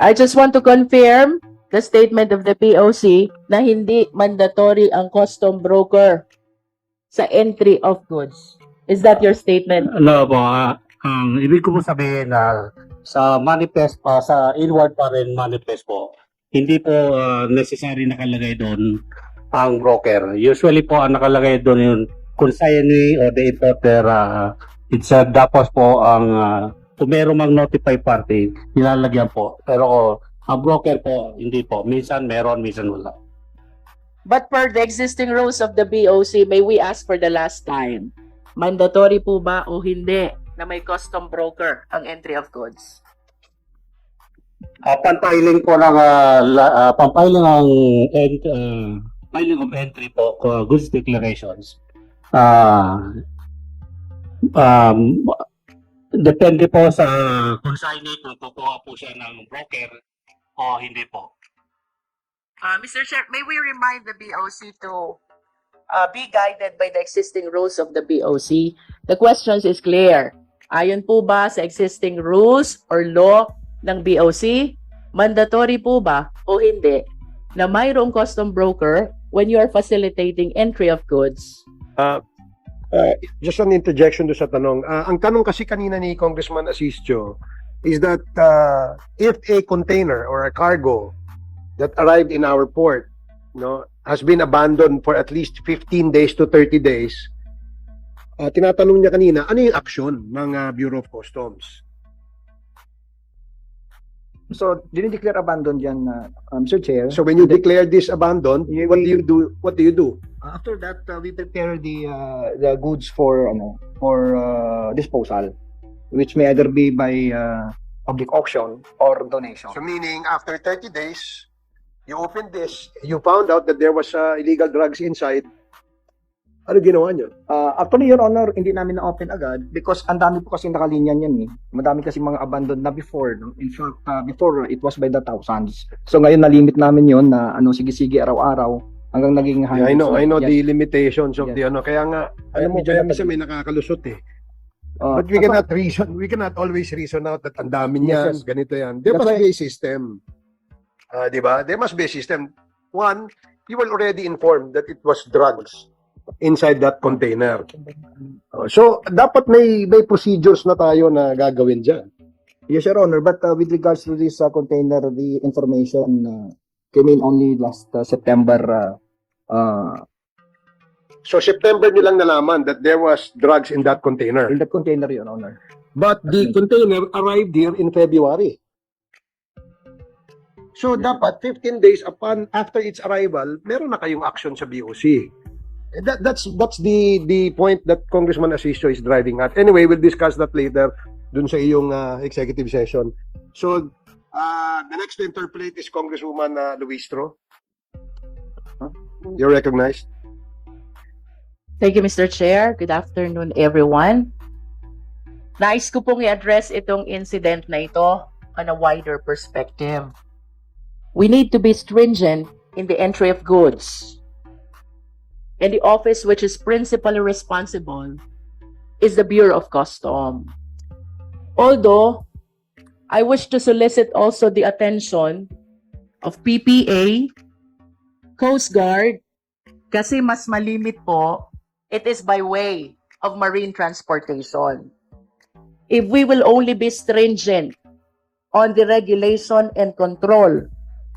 I just want to confirm the statement of the POC na hindi mandatory ang custom broker sa entry of goods. Is that your statement? Ano po, ang ibig ko po sabihin na sa manifest pa, sa inward pa rin manifest po, hindi po necessary nakalagay doon ang broker. Usually po ang nakalagay doon yung consignee or the importer, it's dapat po ang kung meron mang notify party, nilalagyan po. Pero ang broker po, hindi po. Minsan meron, minsan wala. But per the existing rules of the BOC, may we ask for the last time, mandatory po ba o hindi na may custom broker ang entry of goods? Pampiling po ng pampiling ng filing of entry po, goods declarations. Depende po sa consignee kung kukuha po siya ng broker o hindi po. Mr. Chair, may we remind the BOC to be guided by the existing rules of the BOC? The question is clear. Ayon po ba sa existing rules or law ng BOC, mandatory po ba o hindi na mayroong custom broker when you are facilitating entry of goods? Just an interjection do sa tanong. Ang tanong kasi kanina ni Congressman Asistio is that if a container or a cargo that arrived in our port, has been abandoned for at least 15 days to 30 days, tinatanong niya kanina, ano yung action ng Bureau of Customs? So, dinideclare abandoned yan, Mr. Chair. So when you declare this abandoned, what do you do? What do you do? After that, we prepare the goods for disposal, which may either be by public auction or donation. So meaning after 30 days, you open this, you found out that there was illegal drugs inside. Ano ginawa niyo? Actually, Your Honor, hindi namin na-open agad because ang dami po kasi nakalinyan yan eh. Madami kasi mga abandoned na before. No? In fact, before, it was by the thousands. So ngayon, na-limit namin yon na sige-sige araw-araw hanggang naging Yeah, I know yes. the limitations of Yes. the kaya nga alam mo Medyo kaya napag- kasi may nakakalusot eh. Uh, But we cannot always reason out that ang dami niyan, Yes, yes. ganito yan. There That's must why- be a system. Di ba? There must be a system. One, you were already informed that it was drugs inside that container. So, dapat may procedures na tayo na gagawin dyan. Yes, Your Honor. But with regards to this container, the information came in only last September. So, September nyo lang nalaman that there was drugs in that container. In the container, Your Honor. But the container arrived here in February. So, dapat 15 days after its arrival, meron na kayong action sa BOC. That's the point that Congressman Asistio is driving at. Anyway, we'll discuss that later dun sa iyong executive session. So, the next to interpolate is Congresswoman Luistro. You're recognized. Thank you, Mr. Chair. Good afternoon, everyone. Nais ko pong i-address itong incident na ito on a wider perspective. We need to be stringent in the entry of goods. And the office which is principally responsible is the Bureau of Customs. Although, I wish to solicit also the attention of PPA, Coast Guard, kasi mas malimit po, it is by way of marine transportation. If we will only be stringent on the regulation and control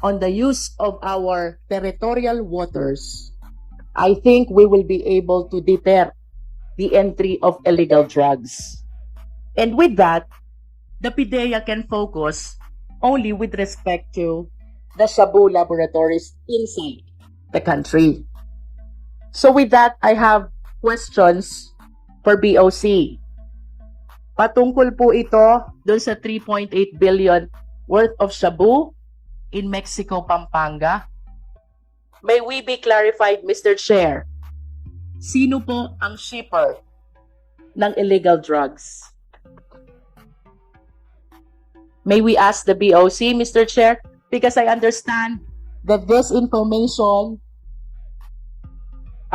on the use of our territorial waters, I think we will be able to deter the entry of illegal drugs. And with that, the PIDEA can focus only with respect to the SiyaBoo laboratories inside the country. So with that, I have questions for BOC. Patungkol po ito dun sa 3.8 billion worth of SiyaBoo in Mexico, Pampanga. May we be clarified, Mr. Chair? Sino po ang shipper ng illegal drugs? May we ask the BOC, Mr. Chair? Because I understand that this information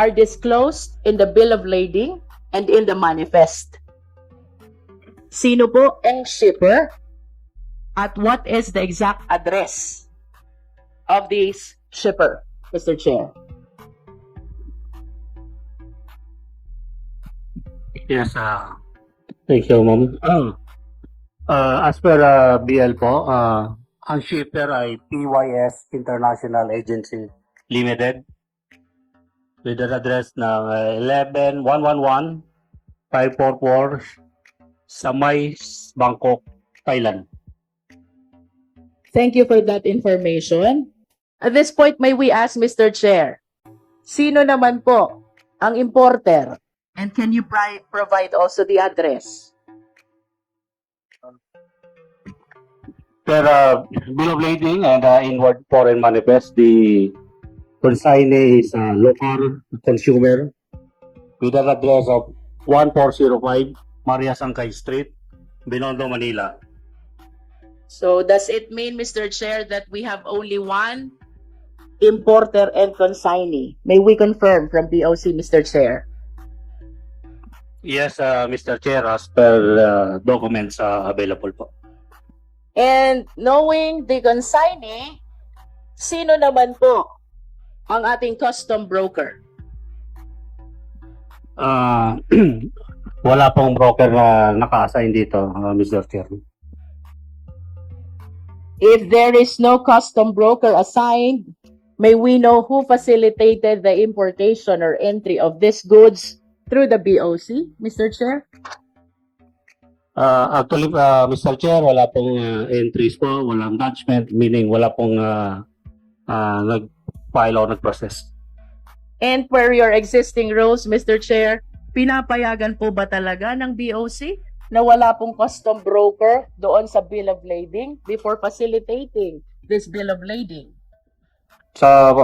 are disclosed in the bill of lading and in the manifest. Sino po ang shipper? at what is the exact address of this shipper, Mr. Chair? Yes, thank you, ma'am. As per BL po, ang shipper ay PYS International Agency Limited with an address ng 11111 544 Samay, Bangkok, Thailand. Thank you for that information. At this point, may we ask, Mr. Chair, sino naman po ang importer? And can you provide also the address? Per bill of lading and inward foreign manifest, the consignee is a local consumer with an address of 1405 Maria Sangkay Street, Binondo, Manila. So does it mean, Mr. Chair, that we have only one importer and consignee? May we confirm from BOC, Mr. Chair? Yes, Mr. Chair, as per documents available po. And knowing the consignee, sino naman po ang ating custom broker? Wala pong broker na naka-assign dito, Mr. Chair. If there is no custom broker assigned, may we know who facilitated the importation or entry of these goods through the BOC, Mr. Chair? Actually, Mr. Chair, wala pong entries po, walang judgment, meaning wala pong nag-file o nag-process. And per your existing rules, Mr. Chair, pinapayagan po ba talaga ng BOC na wala pong custom broker doon sa bill of lading before facilitating this bill of lading? Sa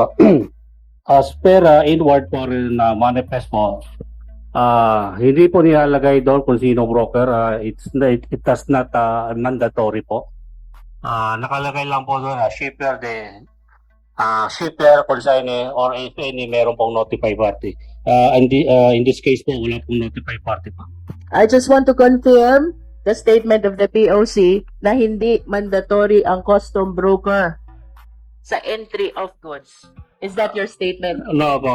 as per inward foreign manifest po, hindi po nilalagay doon kung sino broker. It does not mandatory po. Nakalagay lang po doon shipper, shipper, consignee, or if any, meron pong notified party. In this case po, wala pong notified party pa. I just want to confirm the statement of the POC na hindi mandatory ang custom broker sa entry of goods. Is that your statement? No po,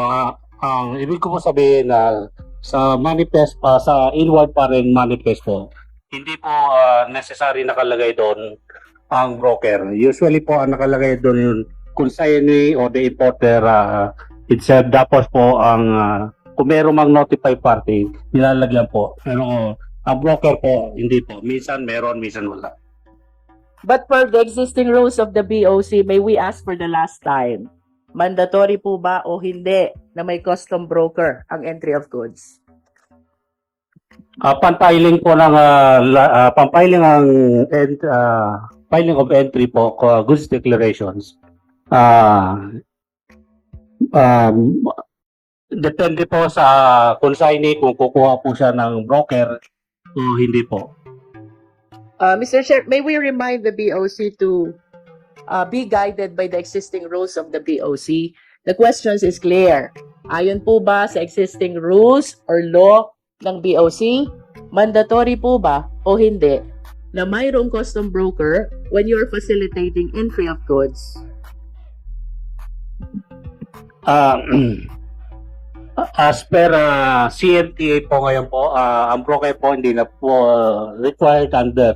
ang ibig ko po sabihin na sa manifest pa, sa inward pa rin manifest po, hindi po necessary nakalagay doon ang broker. Usually po ang nakalagay doon yung consignee or the importer itself. Tapos po ang kung meron mang notified party, nilalagyan po. Pero ang broker po, hindi po. Minsan meron, minsan wala. But per the existing rules of the BOC, may we ask for the last time, mandatory po ba o hindi na may custom broker ang entry of goods? Pampiling po ng pampiling ang filing of entry po, goods declarations. Depende po sa consignee kung kukuha po siya ng broker o hindi po. Mr. Chair, may we remind the BOC to be guided by the existing rules of the BOC? The questions is clear. Ayon po ba sa existing rules or law ng BOC, mandatory po ba o hindi na mayroong custom broker when you're facilitating entry of goods? As per CMTA po ngayon po, ang broker po hindi na po required under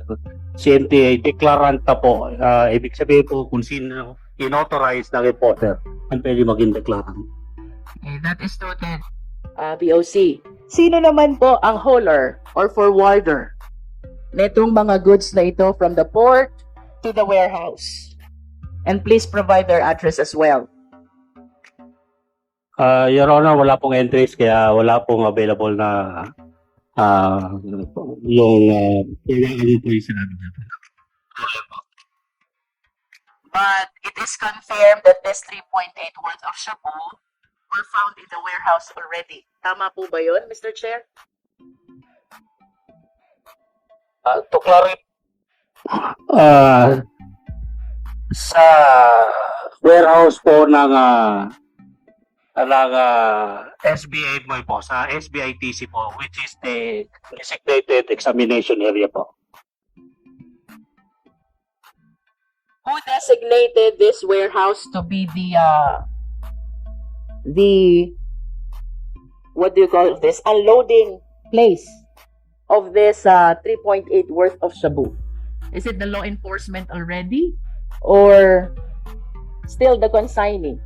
CMTA. Declarant na po. Ibig sabihin po kung sino inauthorize ng importer ang pwede maging declarant. Okay, that is noted. BOC. Sino naman po ang hauler or forwarder netong mga goods na ito from the port to the warehouse? And please provide their address as well. Your Honor, wala pong entries kaya wala pong available na yung ano po yung sinabi niya. But it is confirmed that this 3.8 worth of SiyaBoo were found in the warehouse already. Tama po ba yun, Mr. Chair? To clarify, sa warehouse po ng SBI mo po, sa SBITC po, which is the designated examination area po. who designated this warehouse to be the what do you call this, unloading place of this 3.8 worth of shabu? Is it the law enforcement already or still the consignee?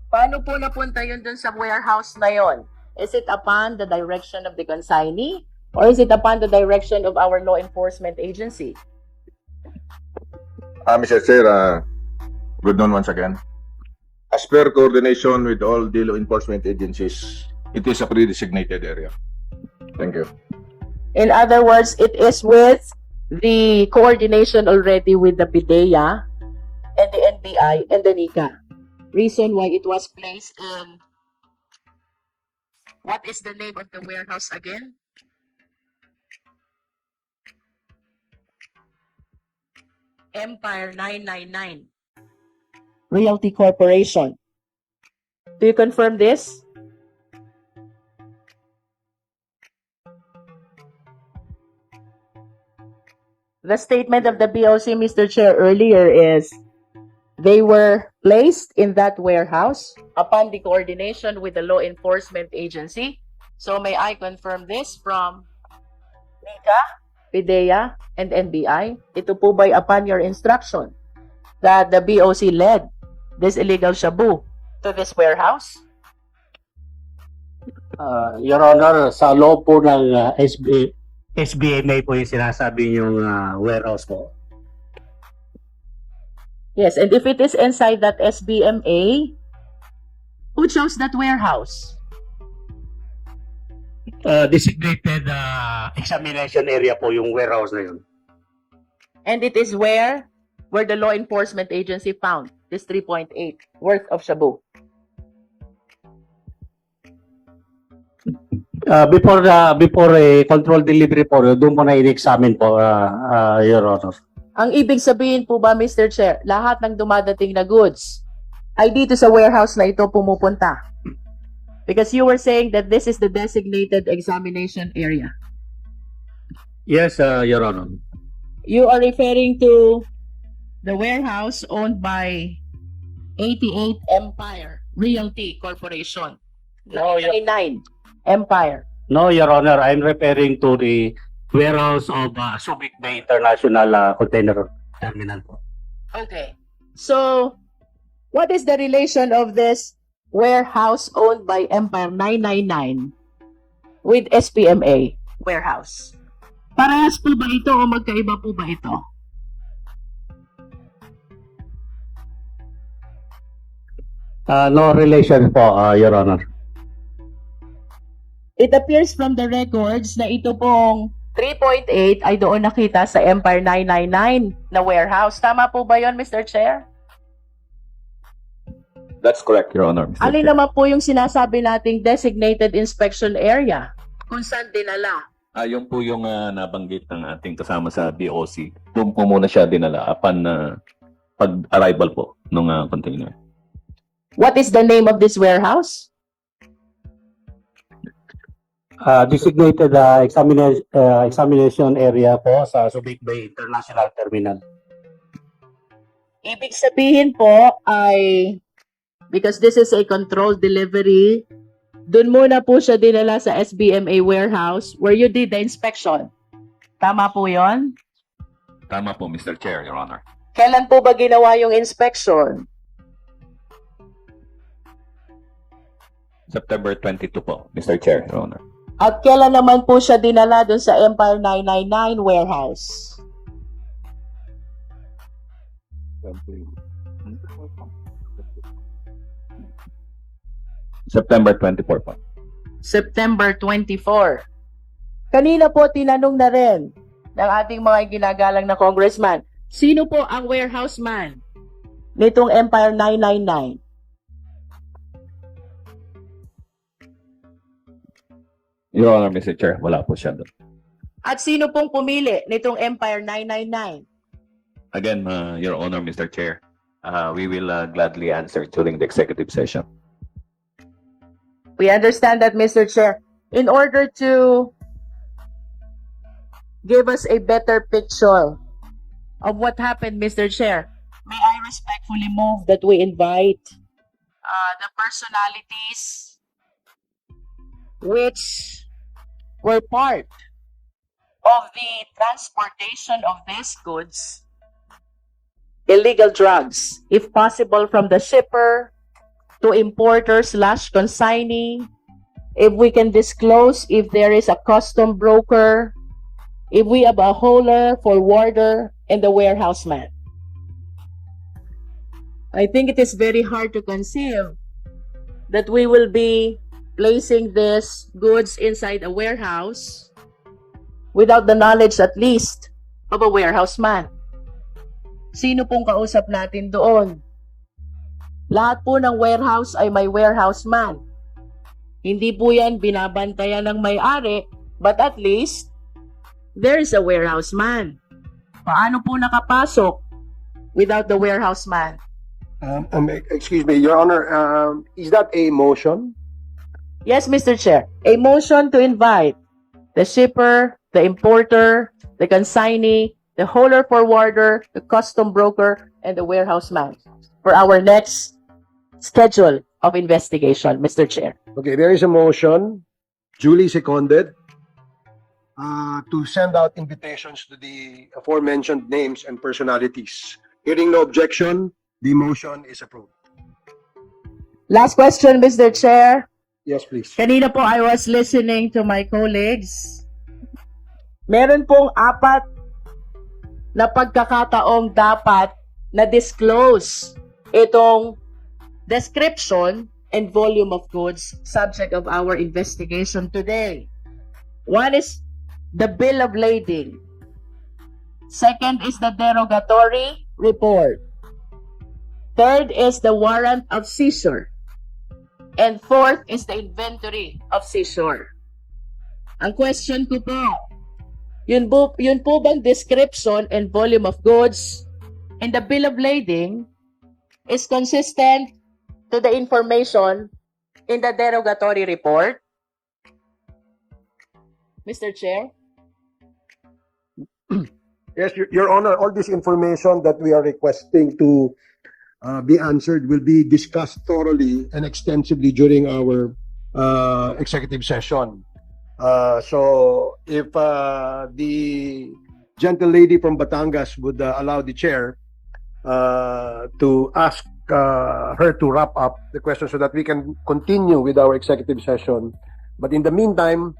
Paano po napunta yun dun sa warehouse na yon? Is it upon the direction of the consignee or is it upon the direction of our law enforcement agency? Mr. Chair, good noon once again. As per coordination with all the law enforcement agencies, it is a pre-designated area. Thank you. In other words, it is with the coordination already with the PIDEA and the NBI and the NICA. Reason why it was placed in, what is the name of the warehouse again? Empire 999 Realty Corporation. Do you confirm this? The statement of the BOC, Mr. Chair, earlier is they were placed in that warehouse upon the coordination with the law enforcement agency. So may I confirm this from NICA, PIDEA, and NBI? Ito po ba'y upon your instruction that the BOC led this illegal shabu to this warehouse? Your Honor, sa loob po ng SBMA po yung sinasabi yung warehouse po. Yes, and if it is inside that SBMA, who chose that warehouse? Designated examination area po yung warehouse na yun. And it is where the law enforcement agency found this 3.8 worth of shabu. Before a control delivery po, doon po na in-examine po, Your Honor. Ang ibig sabihin po ba, Mr. Chair, lahat ng dumadating na goods ay dito sa warehouse na ito pumupunta? Because you were saying that this is the designated examination area. Yes, Your Honor. You are referring to the warehouse owned by 88 Empire Realty Corporation. No, 99 Empire. No, Your Honor, I'm referring to the warehouse of Subic Bay International Container Terminal po. Okay. So, what is the relation of this warehouse owned by Empire 999 with SPMA warehouse? Parehas po ba ito o magkaiba po ba ito? No relation po, Your Honor. It appears from the records na ito pong 3.8 ay doon nakita sa Empire 999 na warehouse. Tama po ba yon, Mr. Chair? That's correct, Your Honor. Mr. Alin Chair. naman po yung sinasabi nating designated inspection area? Kung saan dinala? Yung po yung nabanggit ng ating kasama sa BOC. Doon po muna siya dinala upon pag-arrival po ng container. What is the name of this warehouse? Designated examination area po sa Subic Bay International Terminal. Ibig sabihin po ay, because this is a controlled delivery, dun muna po siya dinala sa SBMA warehouse where you did the inspection. Tama po yon? Tama po, Mr. Chair, Your Honor. Kailan po ba ginawa yung inspection? September 22 po, Mr. Chair, Your Honor. At kailan naman po siya dinala dun sa Empire 999 warehouse? September 24 po. September 24. Kanina po tinanong na rin ng ating mga ginagalang na congressman, sino po ang warehouse man nitong Empire 999? Your Honor, Mr. Chair, wala po siya doon. At sino pong pumili nitong Empire 999? Again, Your Honor, Mr. Chair, we will gladly answer during the executive session. We understand that, Mr. Chair. In order to give us a better picture of what happened, Mr. Chair, respectfully move that we invite the personalities which were part of the transportation of these goods, illegal drugs, if possible from the shipper to importer slash consignee, if we can disclose if there is a custom broker, if we have a hauler, forwarder, and the warehouse man. I think it is very hard to conceive that we will be placing these goods inside a warehouse without the knowledge at least of a warehouse man. Sino pong kausap natin doon? Lahat po ng warehouse ay may warehouse man. Hindi po yan binabantayan ng may-ari, but at least there is a warehouse man. Paano po nakapasok without the warehouse man? Excuse me, Your Honor, is that a motion? Yes, Mr. Chair. A motion to invite the shipper, the importer, the consignee, the hauler forwarder, the custom broker, and the warehouse man for our next schedule of investigation, Mr. Chair. Okay, there is a motion, duly seconded, to send out invitations to the aforementioned names and personalities. Hearing no objection, the motion is approved. Last question, Mr. Chair. Yes, please. Kanina po I was listening to my colleagues. Meron pong 4 na pagkakataong dapat na disclose itong description and volume of goods subject of our investigation today. One is the bill of lading. Second is the derogatory report. Third is the warrant of seizure. And fourth is the inventory of seizure. Ang question ko po, yun po bang description and volume of goods and the bill of lading is consistent to the information in the derogatory report? Mr. Chair? Yes, Your Honor, all this information that we are requesting to be answered will be discussed thoroughly and extensively during our executive session. So if the gentle lady from Batangas would allow the chair to ask her to wrap up the question so that we can continue with our executive session. But in the meantime,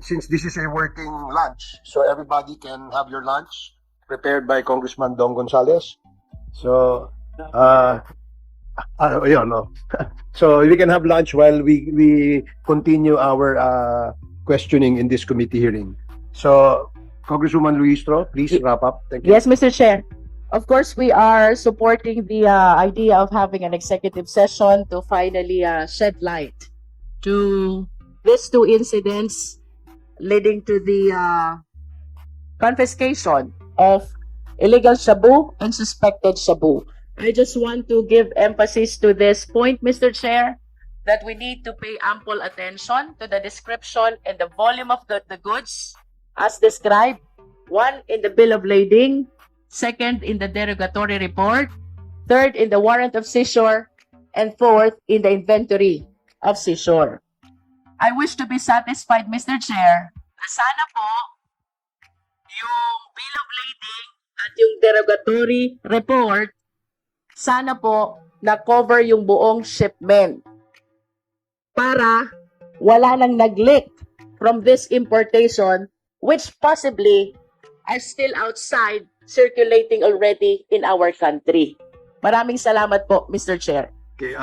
since this is a working lunch, so everybody can have your lunch prepared by Congressman Dong Gonzales. So, yun, no? So we can have lunch while we continue our questioning in this committee hearing. So, Congresswoman Luistro, please wrap up. Thank you. Yes, Mr. Chair. Of course, we are supporting the idea of having an executive session to finally shed light to these 2 incidents leading to the confiscation of illegal SiyaBoo and suspected SiyaBoo. I just want to give emphasis to this point, Mr. Chair, that we need to pay ample attention to the description and the volume of the goods as described. 1 in the bill of lading, 2nd in the derogatory report, 3rd in the warrant of seizure, and 4th in the inventory of seizure. I wish to be satisfied, Mr. Chair, na sana po yung bill of lading at yung derogatory report, sana po na-cover yung buong shipment para wala nang nag-leak from this importation which possibly are still outside circulating already in our country. Maraming salamat po, Mr. Chair. Okay,